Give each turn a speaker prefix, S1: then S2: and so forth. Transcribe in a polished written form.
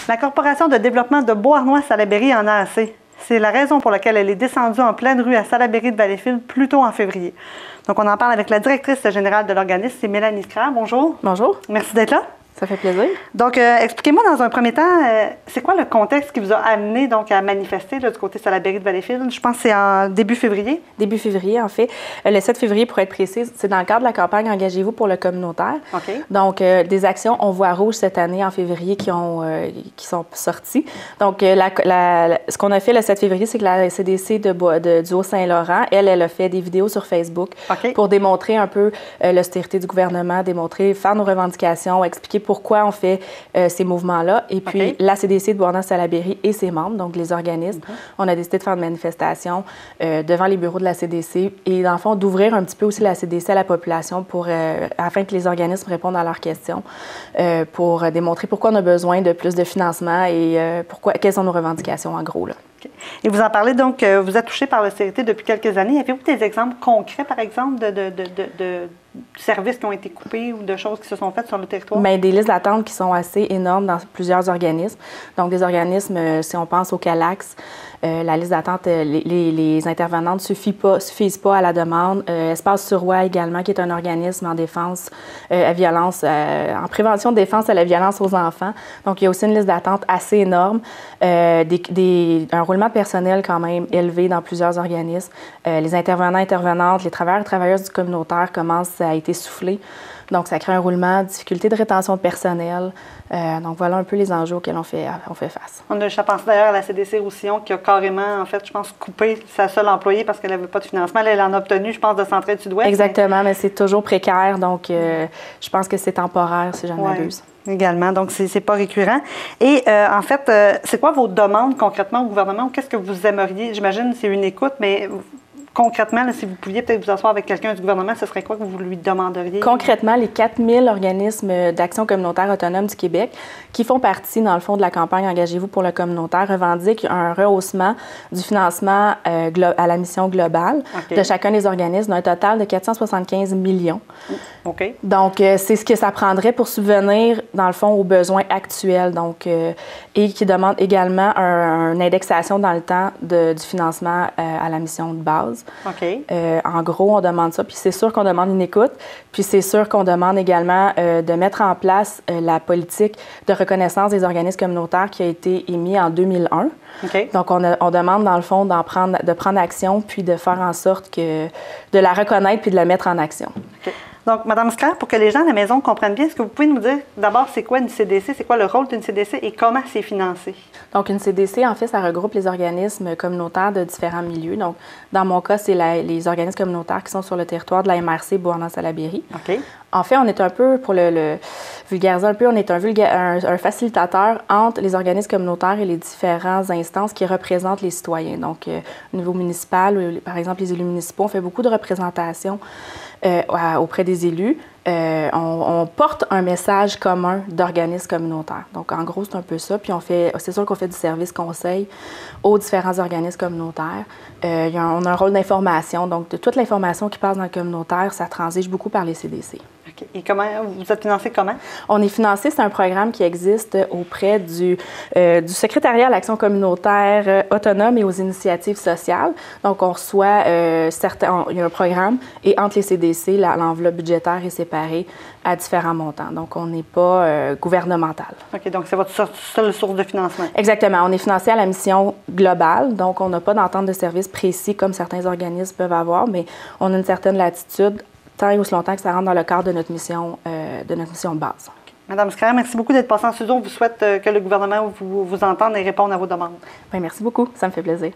S1: La Corporation de développement de Beauharnois-Salaberry en a assez. C'est la raison pour laquelle elle est descendue en pleine rue à Salaberry de Valleyfield plus tôt en février. Donc, on en parle avec la directrice générale de l'organisme, c'est Mélanie Scrare. Bonjour.
S2: Bonjour.
S1: Merci d'être là.
S2: Ça fait plaisir.
S1: Donc, expliquez-moi dans un premier temps, c'est quoi le contexte qui vous a amené donc, à manifester là, du côté Salaberry de Valleyfield? Je pense que c'est en début février.
S2: Début février, en fait. Le 7 février, pour être précise, c'est dans le cadre de la campagne Engagez-vous pour le communautaire.
S1: OK.
S2: Donc, des actions On voit rouge cette année, en février, qui sont sorties. Donc, ce qu'on a fait le 7 février, c'est que la CDC du Haut-Saint-Laurent, elle a fait des vidéos sur Facebook pour démontrer un peu l'austérité du gouvernement, faire nos revendications, expliquer pourquoi on fait ces mouvements-là. Et puis, la CDC de Beauharnois-Salaberry et ses membres, donc les organismes, on a décidé de faire une manifestation devant les bureaux de la CDC et, dans le fond, d'ouvrir un petit peu aussi la CDC à la population afin que les organismes répondent à leurs questions, pour démontrer pourquoi on a besoin de plus de financement et quelles sont nos revendications, en gros, là.
S1: Et vous en parlez, donc, vous êtes touché par l'austérité depuis quelques années. Avez-vous des exemples concrets, par exemple, de services qui ont été coupés ou de choses qui se sont faites sur le territoire? Bien,
S2: des listes d'attente qui sont assez énormes dans plusieurs organismes. Donc, des organismes, si on pense au CALAX, la liste d'attente, les intervenantes ne suffisent pas à la demande. Espace Suroît également, qui est un organisme en défense à violence, en prévention de défense à la violence aux enfants. Donc, il y a aussi une liste d'attente assez énorme. Un roulement de personnel quand même élevé dans plusieurs organismes. Les intervenantes, les travailleurs et travailleuses du communautaire commencent à être essoufflés. Donc, ça crée un roulement, difficulté de rétention de personnel. Donc, voilà un peu les enjeux auxquels on fait face.
S1: Je pense d'ailleurs à la CDC Roussillon qui a carrément, en fait, je pense, coupé sa seule employée parce qu'elle n'avait pas de financement. Elle en a obtenu, je pense, de Centraide-Sud-Ouest.
S2: Exactement, mais c'est toujours précaire. Donc, je pense que c'est temporaire, si j'en m'abuse.
S1: Également, donc c'est pas récurrent. Et en fait, c'est quoi vos demandes concrètement au gouvernement ou qu'est-ce que vous aimeriez? J'imagine c'est une écoute, mais concrètement, là, si vous pouviez peut-être vous asseoir avec quelqu'un du gouvernement, ce serait quoi que vous lui demanderiez?
S2: Concrètement, les 4000 organismes d'action communautaire autonome du Québec qui font partie, dans le fond, de la campagne Engagez-vous pour le communautaire revendiquent un rehaussement du financement à la mission globale de chacun des organismes d'un total de 475 millions. Donc, c'est ce que ça prendrait pour subvenir, dans le fond, aux besoins actuels. Donc, et qui demande également une indexation dans le temps du financement à la mission de base. En gros, on demande ça. Puis c'est sûr qu'on demande une écoute. Puis c'est sûr qu'on demande également de mettre en place la politique de reconnaissance des organismes communautaires qui a été émise en 2001. Donc, on demande, dans le fond, de prendre action puis de faire en sorte de la reconnaître puis de la mettre en action.
S1: Donc, Mme Scrare, pour que les gens à la maison comprennent bien, est-ce que vous pouvez nous dire d'abord c'est quoi une CDC, c'est quoi le rôle d'une CDC et comment c'est financé?
S2: Donc, une CDC, en fait, ça regroupe les organismes communautaires de différents milieux. Donc, dans mon cas, c'est les organismes communautaires qui sont sur le territoire de la MRC Beauharnois-Salaberry. En fait, on est un peu, pour le vulgariser un peu, on est un facilitateur entre les organismes communautaires et les différentes instances qui représentent les citoyens. Donc, au niveau municipal, par exemple, les élus municipaux, on fait beaucoup de représentation auprès des élus. On porte un message commun d'organismes communautaires. Donc, en gros, c'est un peu ça. Puis, c'est sûr qu'on fait du service conseil aux différents organismes communautaires. On a un rôle d'information. Donc, de toute l'information qui passe dans le communautaire, ça transige beaucoup par les CDC.
S1: Et comment vous êtes financé comment?
S2: On est financé, c'est un programme qui existe auprès du secrétariat à l'action communautaire autonome et aux initiatives sociales. Donc, on reçoit il y a un programme et entre les CDC, l'enveloppe budgétaire est séparée à différents montants. Donc, on n'est pas gouvernemental.
S1: Donc c'est votre seule source de financement?
S2: Exactement. On est financé à la mission globale. Donc, on n'a pas d'entente de service précis comme certains organismes peuvent avoir, mais on a une certaine latitude tant et aussi longtemps que ça rentre dans le cadre de notre mission de base.
S1: Mme Scrare, merci beaucoup d'être passée en studio. On vous souhaite que le gouvernement vous entende et réponde à vos demandes.
S2: Bien, merci beaucoup. Ça me fait plaisir.